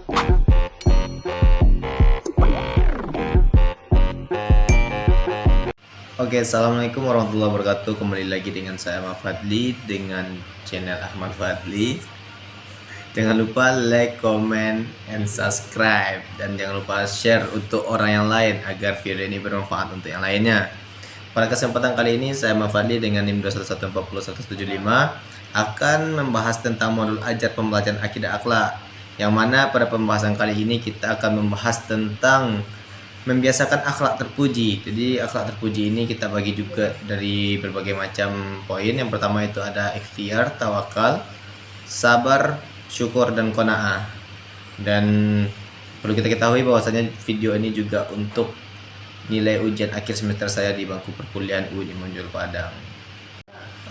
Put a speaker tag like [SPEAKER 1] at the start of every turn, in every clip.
[SPEAKER 1] Oke, assalamualaikum warahmatullahi wabarakatuh. Kembali lagi dengan saya Ahmad Fadli dengan channel Ahmad Fadli. Jangan lupa like, comment, and subscribe, dan jangan lupa share untuk orang yang lain agar video ini bermanfaat untuk yang lainnya. Pada kesempatan kali ini saya Ahmad Fadli dengan NIM 21140-175 akan membahas tentang modul ajar pembelajaran akidah akhlak, yang mana pada pembahasan kali ini kita akan membahas tentang membiasakan akhlak terpuji. Jadi akhlak terpuji ini kita bagi juga dari berbagai macam poin. Yang pertama itu ada ikhtiar, tawakal, sabar, syukur, dan qanaah. Dan perlu kita ketahui bahwasanya video ini juga untuk nilai ujian akhir semester saya di bangku perkuliahan UI Monjol Padang.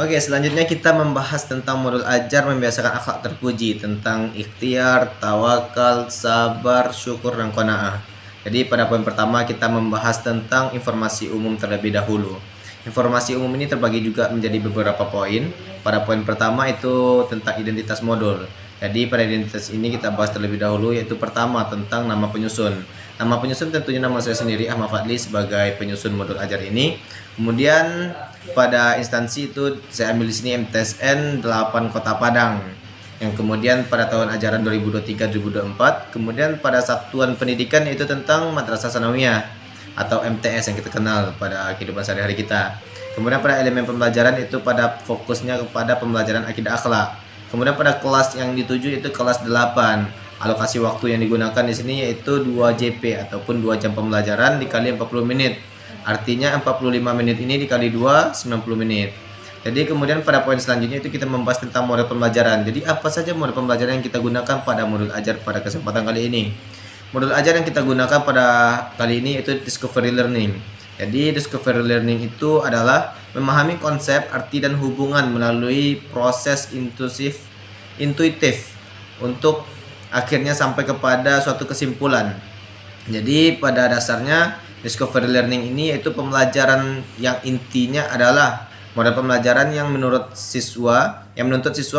[SPEAKER 1] Oke, selanjutnya kita membahas tentang modul ajar membiasakan akhlak terpuji, tentang ikhtiar, tawakal, sabar, syukur, dan qanaah. Jadi pada poin pertama kita membahas tentang informasi umum terlebih dahulu. Informasi umum ini terbagi juga menjadi beberapa poin. Pada poin pertama itu tentang identitas modul. Jadi pada identitas ini kita bahas terlebih dahulu, yaitu pertama tentang nama penyusun. Nama penyusun tentunya nama saya sendiri, Ahmad Fadli, sebagai penyusun modul ajar ini. Kemudian pada instansi itu saya ambil di sini MTSN 8 Kota Padang. Yang kemudian pada tahun ajaran 2023-2024, kemudian pada satuan pendidikan itu tentang Madrasah Sanawiyah atau MTS yang kita kenal pada kehidupan sehari-hari kita. Kemudian pada elemen pembelajaran itu pada fokusnya kepada pembelajaran akidah akhlak. Kemudian pada kelas yang dituju itu kelas 8. Alokasi waktu yang digunakan di sini yaitu 2 JP ataupun 2 jam pembelajaran dikali 40 menit. Artinya 45 menit ini dikali 2, 90 menit. Jadi kemudian pada poin selanjutnya itu kita membahas tentang model pembelajaran. Jadi apa saja model pembelajaran yang kita gunakan pada modul ajar pada kesempatan kali ini. Modul ajar yang kita gunakan pada kali ini itu discovery learning. Jadi discovery learning itu adalah memahami konsep, arti, dan hubungan melalui proses intuitif untuk akhirnya sampai kepada suatu kesimpulan. Jadi pada dasarnya discovery learning ini yaitu pembelajaran yang intinya adalah model pembelajaran yang menuntut siswa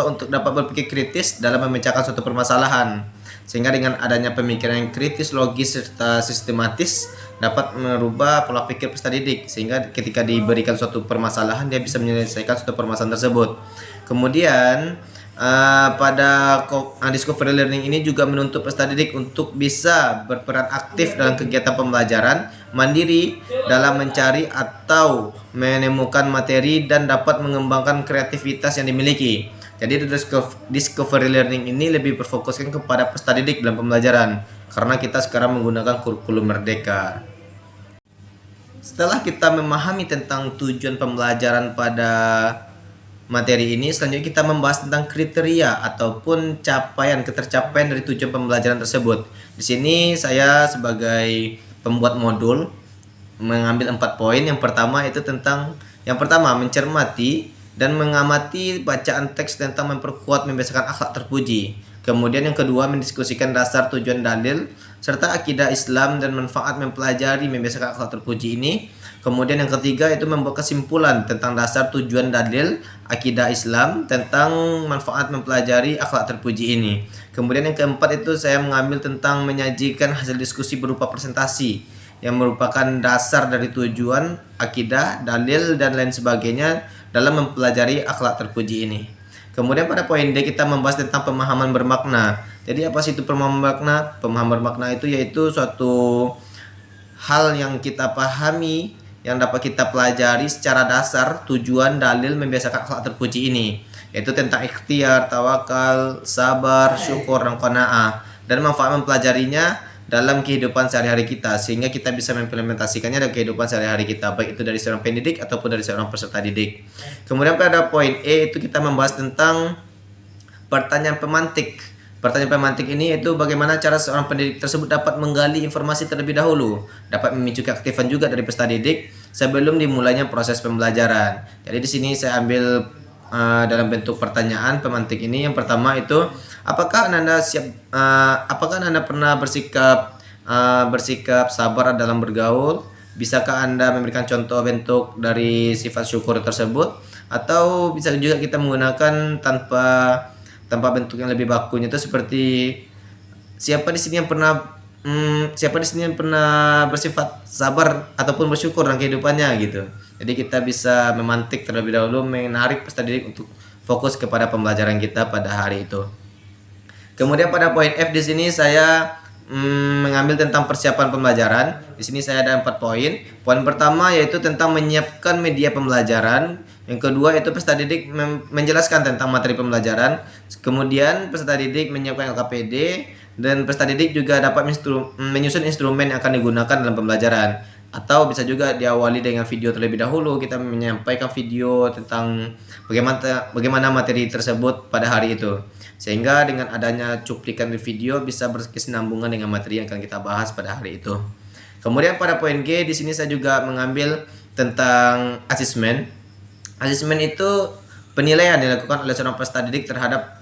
[SPEAKER 1] untuk dapat berpikir kritis dalam memecahkan suatu permasalahan, sehingga dengan adanya pemikiran yang kritis, logis, serta sistematis dapat merubah pola pikir peserta didik, sehingga ketika diberikan suatu permasalahan dia bisa menyelesaikan suatu permasalahan tersebut. Kemudian pada discovery learning ini juga menuntut peserta didik untuk bisa berperan aktif dalam kegiatan pembelajaran, mandiri dalam mencari atau menemukan materi, dan dapat mengembangkan kreativitas yang dimiliki. Jadi discovery learning ini lebih berfokuskan kepada peserta didik dalam pembelajaran, karena kita sekarang menggunakan kurikulum merdeka. Setelah kita memahami tentang tujuan pembelajaran pada materi ini, selanjutnya kita membahas tentang kriteria ataupun ketercapaian dari tujuan pembelajaran tersebut. Di sini saya sebagai pembuat modul mengambil 4 poin. Yang pertama mencermati dan mengamati bacaan teks tentang memperkuat membiasakan akhlak terpuji. Kemudian yang kedua mendiskusikan dasar, tujuan, dalil, serta akidah Islam dan manfaat mempelajari membiasakan akhlak terpuji ini. Kemudian yang ketiga itu membuat kesimpulan tentang dasar, tujuan, dalil, akidah Islam tentang manfaat mempelajari akhlak terpuji ini. Kemudian yang keempat itu saya mengambil tentang menyajikan hasil diskusi berupa presentasi yang merupakan dasar dari tujuan, akidah, dalil, dan lain sebagainya dalam mempelajari akhlak terpuji ini. Kemudian pada poin D kita membahas tentang pemahaman bermakna. Jadi apa sih itu pemahaman bermakna? Pemahaman bermakna itu yaitu suatu hal yang kita pahami, yang dapat kita pelajari secara dasar tujuan, dalil membiasakan akhlak terpuji ini, yaitu tentang ikhtiar, tawakal, sabar, syukur, dan qanaah, dan manfaat mempelajarinya dalam kehidupan sehari-hari kita, sehingga kita bisa mengimplementasikannya dalam kehidupan sehari-hari kita, baik itu dari seorang pendidik ataupun dari seorang peserta didik. Kemudian pada poin E itu kita membahas tentang pertanyaan pemantik. Pertanyaan pemantik ini yaitu bagaimana cara seorang pendidik tersebut dapat menggali informasi terlebih dahulu, dapat memicu keaktifan juga dari peserta didik sebelum dimulainya proses pembelajaran. Jadi di sini saya ambil dalam bentuk pertanyaan pemantik ini. Yang pertama itu, apakah Anda pernah bersikap sabar dalam bergaul? Bisakah Anda memberikan contoh bentuk dari sifat syukur tersebut? Atau bisa juga kita menggunakan tanpa bentuk yang lebih bakunya itu seperti siapa di sini yang pernah bersifat sabar ataupun bersyukur dalam kehidupannya gitu. Jadi kita bisa memantik terlebih dahulu, menarik peserta didik untuk fokus kepada pembelajaran kita pada hari itu. Kemudian pada poin F di sini saya mengambil tentang persiapan pembelajaran. Di sini saya ada 4 poin. Poin pertama yaitu tentang menyiapkan media pembelajaran. Yang kedua itu peserta didik menjelaskan tentang materi pembelajaran. Kemudian peserta didik menyiapkan LKPD dan peserta didik juga dapat menyusun instrumen yang akan digunakan dalam pembelajaran. Atau bisa juga diawali dengan video terlebih dahulu, kita menyampaikan video tentang bagaimana materi tersebut pada hari itu. Sehingga dengan adanya cuplikan di video bisa berkesinambungan dengan materi yang akan kita bahas pada hari itu. Kemudian pada poin G di sini saya juga mengambil tentang asesmen. Asesmen itu penilaian dilakukan oleh seorang peserta didik terhadap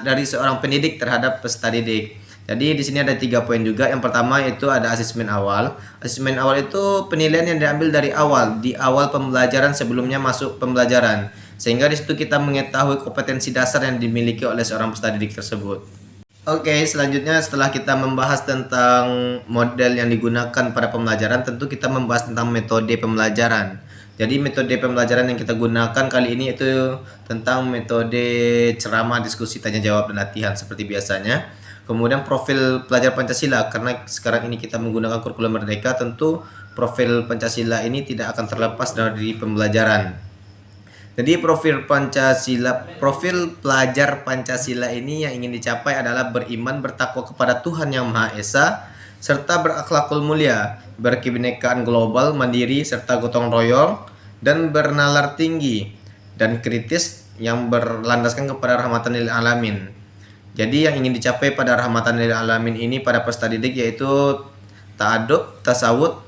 [SPEAKER 1] dari seorang pendidik terhadap peserta didik. Jadi di sini ada 3 poin juga. Yang pertama itu ada asesmen awal. Asesmen awal itu penilaian yang diambil dari awal, di awal pembelajaran sebelumnya masuk pembelajaran. Sehingga di situ kita mengetahui kompetensi dasar yang dimiliki oleh seorang peserta didik tersebut. Oke, selanjutnya setelah kita membahas tentang model yang digunakan pada pembelajaran, tentu kita membahas tentang metode pembelajaran. Jadi metode pembelajaran yang kita gunakan kali ini itu tentang metode ceramah, diskusi, tanya jawab, dan latihan seperti biasanya. Kemudian profil pelajar Pancasila, karena sekarang ini kita menggunakan kurikulum Merdeka, tentu profil Pancasila ini tidak akan terlepas dari pembelajaran. Jadi profil pelajar Pancasila ini yang ingin dicapai adalah beriman, bertakwa kepada Tuhan Yang Maha Esa, serta berakhlakul mulia, berkebinekaan global, mandiri, serta gotong royong, dan bernalar tinggi dan kritis yang berlandaskan kepada rahmatan lil alamin. Jadi yang ingin dicapai pada rahmatan lil alamin ini pada peserta didik yaitu ta'adub, tasawuf,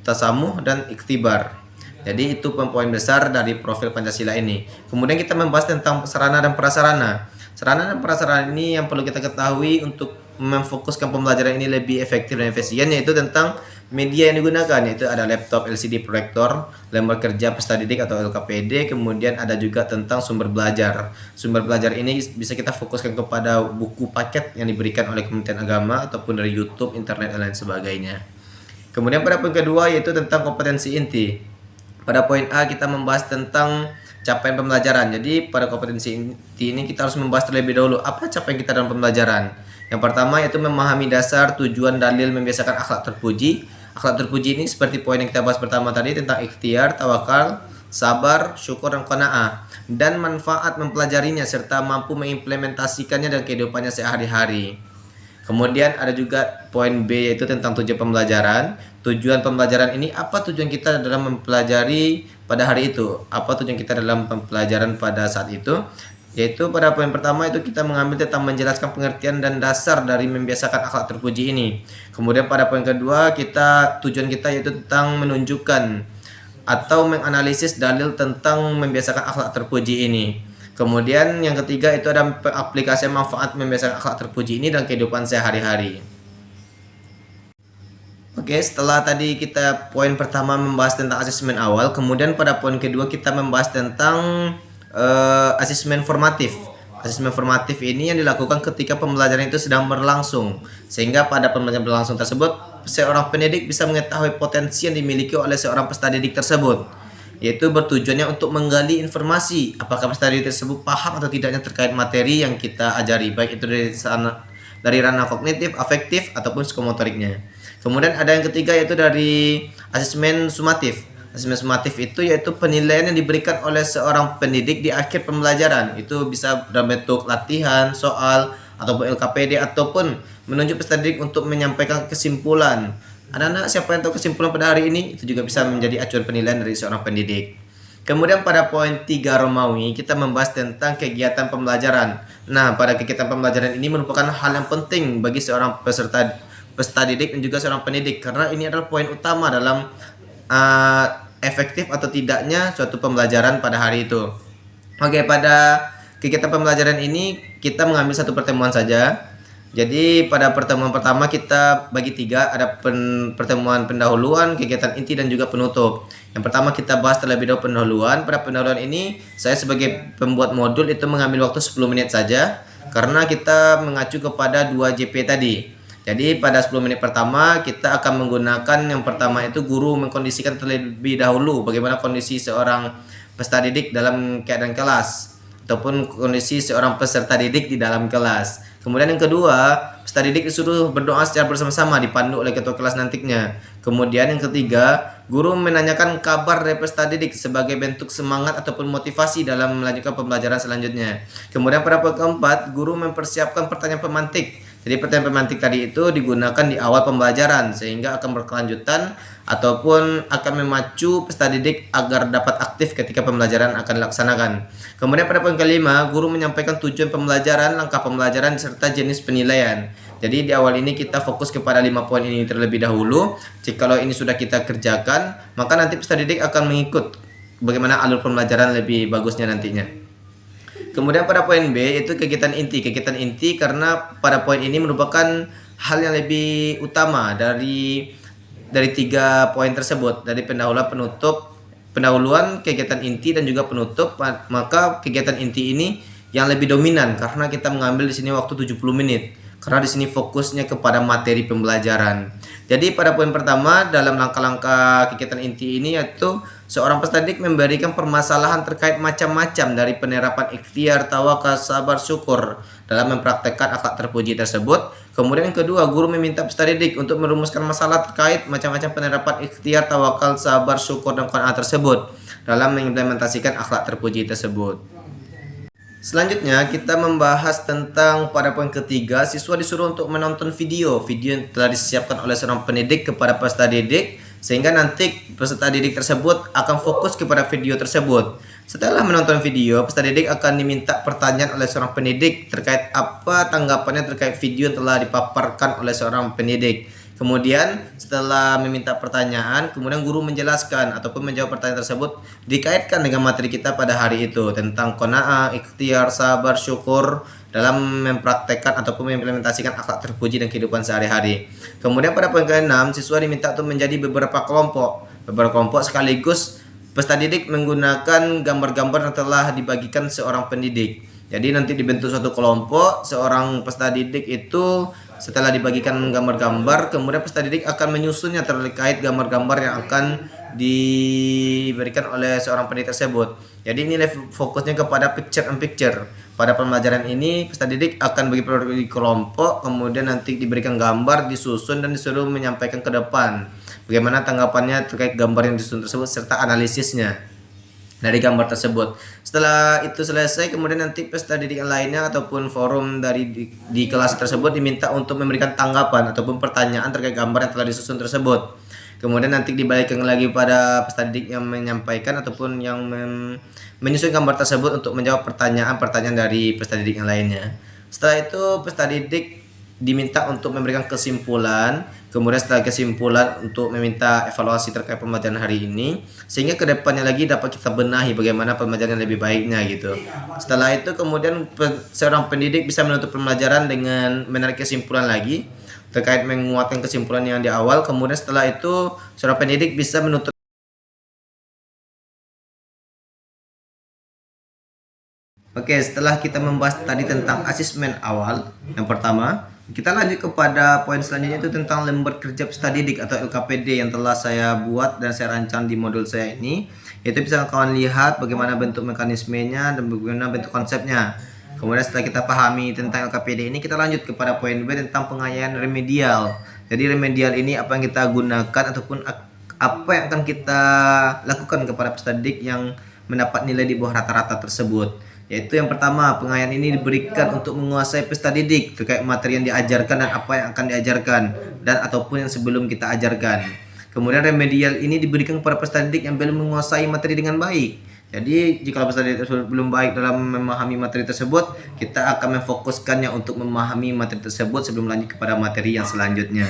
[SPEAKER 1] tasamuh, dan iktibar. Jadi itu poin besar dari profil Pancasila ini. Kemudian kita membahas tentang sarana dan prasarana. Sarana dan prasarana ini yang perlu kita ketahui untuk memfokuskan pembelajaran ini lebih efektif dan efisien, yaitu tentang media yang digunakan, yaitu ada laptop, LCD, proyektor, lembar kerja peserta didik atau LKPD, kemudian ada juga tentang sumber belajar. Sumber belajar ini bisa kita fokuskan kepada buku paket yang diberikan oleh Kementerian Agama ataupun dari YouTube, internet, dan lain sebagainya. Kemudian pada poin kedua yaitu tentang kompetensi inti. Pada poin A kita membahas tentang capaian pembelajaran. Jadi pada kompetensi inti ini kita harus membahas terlebih dahulu apa capaian kita dalam pembelajaran. Yang pertama yaitu memahami dasar, tujuan, dalil, membiasakan akhlak terpuji. Akhlak terpuji ini seperti poin yang kita bahas pertama tadi tentang ikhtiar, tawakal, sabar, syukur, dan qanaah, dan manfaat mempelajarinya serta mampu mengimplementasikannya dalam kehidupannya sehari-hari. Kemudian ada juga poin B yaitu tentang tujuan pembelajaran. Tujuan pembelajaran ini, apa tujuan kita dalam mempelajari pada hari itu? Apa tujuan kita dalam pembelajaran pada saat itu? Yaitu pada poin pertama itu kita mengambil tentang menjelaskan pengertian dan dasar dari membiasakan akhlak terpuji ini. Kemudian pada poin kedua tujuan kita yaitu tentang menunjukkan atau menganalisis dalil tentang membiasakan akhlak terpuji ini. Kemudian yang ketiga itu ada aplikasi manfaat membiasakan akhlak terpuji ini dalam kehidupan sehari-hari. Oke, setelah tadi kita poin pertama membahas tentang asesmen awal, kemudian pada poin kedua kita membahas tentang asesmen formatif. Asesmen formatif ini yang dilakukan ketika pembelajaran itu sedang berlangsung, sehingga pada pembelajaran berlangsung tersebut seorang pendidik bisa mengetahui potensi yang dimiliki oleh seorang peserta didik tersebut, yaitu bertujuannya untuk menggali informasi apakah peserta didik tersebut paham atau tidaknya terkait materi yang kita ajari, baik itu dari ranah kognitif, afektif, ataupun psikomotoriknya. Kemudian ada yang ketiga yaitu dari asesmen sumatif. Asesmen sumatif itu yaitu penilaian yang diberikan oleh seorang pendidik di akhir pembelajaran. Itu bisa dalam bentuk latihan, soal, ataupun LKPD, ataupun menunjuk peserta didik untuk menyampaikan kesimpulan. Anak-anak siapa yang tahu kesimpulan pada hari ini? Itu juga bisa menjadi acuan penilaian dari seorang pendidik. Kemudian pada poin 3 Romawi kita membahas tentang kegiatan pembelajaran. Nah, pada kegiatan pembelajaran ini merupakan hal yang penting bagi seorang peserta didik dan juga seorang pendidik, karena ini adalah poin utama dalam efektif atau tidaknya suatu pembelajaran pada hari itu. Oke, pada kegiatan pembelajaran ini kita mengambil satu pertemuan saja. Jadi pada pertemuan pertama kita bagi 3, ada pertemuan pendahuluan, kegiatan inti, dan juga penutup. Yang pertama kita bahas terlebih dahulu pendahuluan. Pada pendahuluan ini saya sebagai pembuat modul itu mengambil waktu 10 menit saja. karena kita mengacu kepada 2JP tadi. Jadi pada 10 menit pertama kita akan menggunakan yang pertama itu guru mengkondisikan terlebih dahulu bagaimana kondisi seorang peserta didik dalam keadaan kelas ataupun kondisi seorang peserta didik di dalam kelas. Kemudian yang kedua, peserta didik disuruh berdoa secara bersama-sama dipandu oleh ketua kelas nantinya. Kemudian yang ketiga, guru menanyakan kabar dari peserta didik sebagai bentuk semangat ataupun motivasi dalam melanjutkan pembelajaran selanjutnya. Kemudian pada poin keempat, guru mempersiapkan pertanyaan pemantik. Jadi pertanyaan pemantik tadi itu digunakan di awal pembelajaran sehingga akan berkelanjutan ataupun akan memacu peserta didik agar dapat aktif ketika pembelajaran akan dilaksanakan. Kemudian pada poin kelima, guru menyampaikan tujuan pembelajaran, langkah pembelajaran serta jenis penilaian. Jadi di awal ini kita fokus kepada 5 poin ini terlebih dahulu. Jikalau ini sudah kita kerjakan, maka nanti peserta didik akan mengikut bagaimana alur pembelajaran lebih bagusnya nantinya. Kemudian pada poin B itu kegiatan inti. Kegiatan inti karena pada poin ini merupakan hal yang lebih utama dari 3 poin tersebut, dari pendahuluan, kegiatan inti dan juga penutup. Maka kegiatan inti ini yang lebih dominan karena kita mengambil di sini waktu 70 menit. Karena di sini fokusnya kepada materi pembelajaran. Jadi pada poin pertama dalam langkah-langkah kegiatan inti ini yaitu seorang peserta didik memberikan permasalahan terkait macam-macam dari penerapan ikhtiar, tawakal, sabar, syukur dalam mempraktekkan akhlak terpuji tersebut. Kemudian yang kedua, guru meminta peserta didik untuk merumuskan masalah terkait macam-macam penerapan ikhtiar, tawakal, sabar, syukur, dan qanaah tersebut dalam mengimplementasikan akhlak terpuji tersebut. Selanjutnya kita membahas tentang pada poin ketiga, siswa disuruh untuk menonton video yang telah disiapkan oleh seorang pendidik kepada peserta didik sehingga nanti peserta didik tersebut akan fokus kepada video tersebut. Setelah menonton video, peserta didik akan diminta pertanyaan oleh seorang pendidik terkait apa tanggapannya terkait video yang telah dipaparkan oleh seorang pendidik. Kemudian setelah meminta pertanyaan, kemudian guru menjelaskan ataupun menjawab pertanyaan tersebut dikaitkan dengan materi kita pada hari itu tentang qanaah, ikhtiar, sabar, syukur dalam mempraktekkan ataupun mengimplementasikan akhlak terpuji dan kehidupan sehari-hari. Kemudian pada poin ke-6, siswa diminta untuk menjadi beberapa kelompok sekaligus peserta didik menggunakan gambar-gambar yang telah dibagikan seorang pendidik. Jadi nanti dibentuk suatu kelompok, seorang peserta didik itu setelah dibagikan gambar-gambar, kemudian peserta didik akan menyusunnya terkait gambar-gambar yang akan diberikan oleh seorang pendidik tersebut. Jadi ini fokusnya kepada picture and picture. Pada pembelajaran ini peserta didik akan bagi kelompok, kemudian nanti diberikan gambar, disusun dan disuruh menyampaikan ke depan bagaimana tanggapannya terkait gambar yang disusun tersebut serta analisisnya dari gambar tersebut. Setelah itu selesai, kemudian nanti peserta didik yang lainnya ataupun forum dari di kelas tersebut diminta untuk memberikan tanggapan ataupun pertanyaan terkait gambar yang telah disusun tersebut. Kemudian nanti dibalikkan lagi pada peserta didik yang menyampaikan ataupun yang menyusun gambar tersebut untuk menjawab pertanyaan-pertanyaan dari peserta didik yang lainnya. Setelah itu peserta didik diminta untuk memberikan kesimpulan, kemudian setelah kesimpulan untuk meminta evaluasi terkait pembelajaran hari ini sehingga kedepannya lagi dapat kita benahi bagaimana pembelajaran lebih baiknya gitu. Setelah itu kemudian seorang pendidik bisa menutup pembelajaran dengan menarik kesimpulan lagi terkait menguatkan kesimpulan yang di awal. Kemudian setelah itu seorang pendidik bisa menutup. Oke, setelah kita membahas tadi tentang asesmen awal yang pertama, kita lanjut kepada poin selanjutnya itu tentang lembar kerja peserta didik atau LKPD yang telah saya buat dan saya rancang di modul saya ini. Itu bisa kawan lihat bagaimana bentuk mekanismenya dan bagaimana bentuk konsepnya. Kemudian setelah kita pahami tentang LKPD ini, kita lanjut kepada poin B tentang pengayaan remedial. Jadi remedial ini apa yang kita gunakan ataupun apa yang akan kita lakukan kepada peserta didik yang mendapat nilai di bawah rata-rata tersebut. Yaitu yang pertama, pengayaan ini diberikan untuk menguasai peserta didik terkait materi yang diajarkan dan apa yang akan diajarkan dan ataupun yang sebelum kita ajarkan. Kemudian remedial ini diberikan kepada peserta didik yang belum menguasai materi dengan baik. Jadi jika peserta didik tersebut belum baik dalam memahami materi tersebut, kita akan memfokuskannya untuk memahami materi tersebut sebelum lanjut kepada materi yang selanjutnya.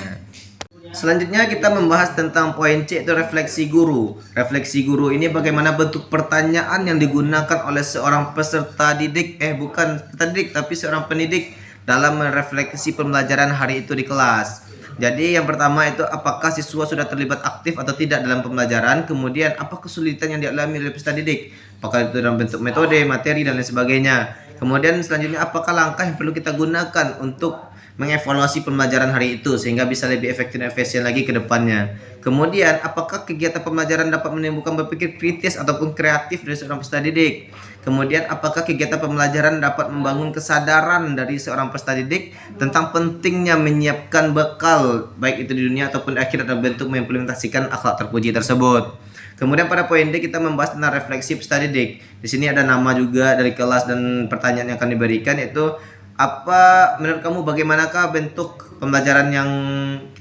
[SPEAKER 1] Selanjutnya kita membahas tentang poin C, itu refleksi guru. Refleksi guru ini bagaimana bentuk pertanyaan yang digunakan oleh seorang peserta didik, bukan peserta didik tapi seorang pendidik dalam merefleksi pembelajaran hari itu di kelas. Jadi yang pertama itu apakah siswa sudah terlibat aktif atau tidak dalam pembelajaran. Kemudian apa kesulitan yang dialami oleh peserta didik, apakah itu dalam bentuk metode, materi dan lain sebagainya. Kemudian selanjutnya, apakah langkah yang perlu kita gunakan untuk mengevaluasi pembelajaran hari itu sehingga bisa lebih efektif dan efisien lagi ke depannya. Kemudian, apakah kegiatan pembelajaran dapat menimbulkan berpikir kritis ataupun kreatif dari seorang peserta didik? Kemudian, apakah kegiatan pembelajaran dapat membangun kesadaran dari seorang peserta didik tentang pentingnya menyiapkan bekal baik itu di dunia ataupun di akhirat dalam bentuk mengimplementasikan akhlak terpuji tersebut. Kemudian pada poin D kita membahas tentang refleksi peserta didik. Di sini ada nama juga dari kelas dan pertanyaan yang akan diberikan, yaitu apa menurut kamu bagaimanakah bentuk pembelajaran yang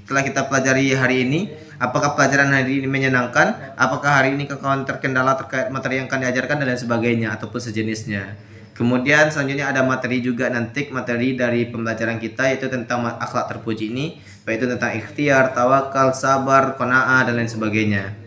[SPEAKER 1] telah kita pelajari hari ini? Apakah pelajaran hari ini menyenangkan? Apakah hari ini kawan terkendala terkait materi yang akan diajarkan dan lain sebagainya ataupun sejenisnya. Kemudian selanjutnya ada materi juga, nanti materi dari pembelajaran kita yaitu tentang akhlak terpuji ini, yaitu tentang ikhtiar, tawakal, sabar, qanaah dan lain sebagainya.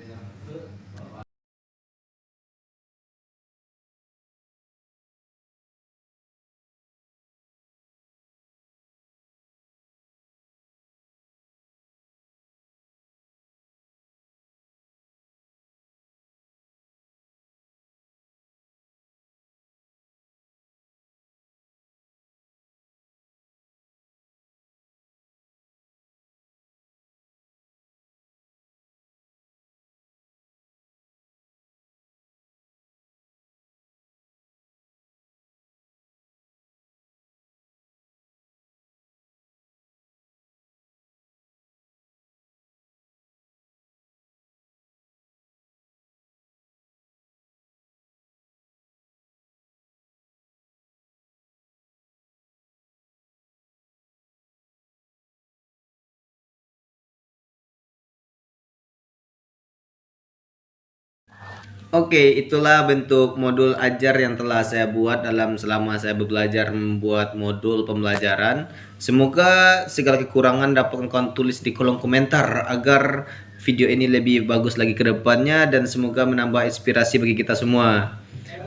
[SPEAKER 1] Oke, itulah bentuk modul ajar yang telah saya buat selama saya belajar membuat modul pembelajaran. Semoga segala kekurangan dapat kalian tulis di kolom komentar agar video ini lebih bagus lagi ke depannya, dan semoga menambah inspirasi bagi kita semua.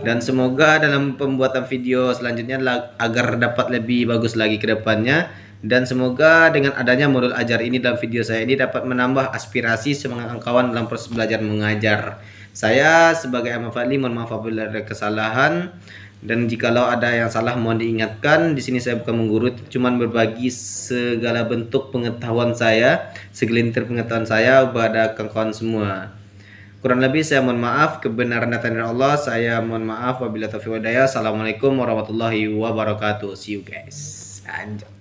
[SPEAKER 1] Dan semoga dalam pembuatan video selanjutnya agar dapat lebih bagus lagi ke depannya. Dan semoga dengan adanya modul ajar ini dalam video saya ini dapat menambah aspirasi semangat kawan dalam proses belajar mengajar. Saya sebagai Ahmad Fadli mohon maaf apabila ada kesalahan, dan jikalau ada yang salah mohon diingatkan. Di sini saya bukan menggurui, cuman berbagi segala bentuk pengetahuan saya, segelintir pengetahuan saya kepada kawan-kawan semua. Kurang lebih saya mohon maaf, kebenaran datang dari Allah. Saya mohon maaf, wabillahi taufiq wal hidayah. Assalamualaikum warahmatullahi wabarakatuh. See you guys. Anjay.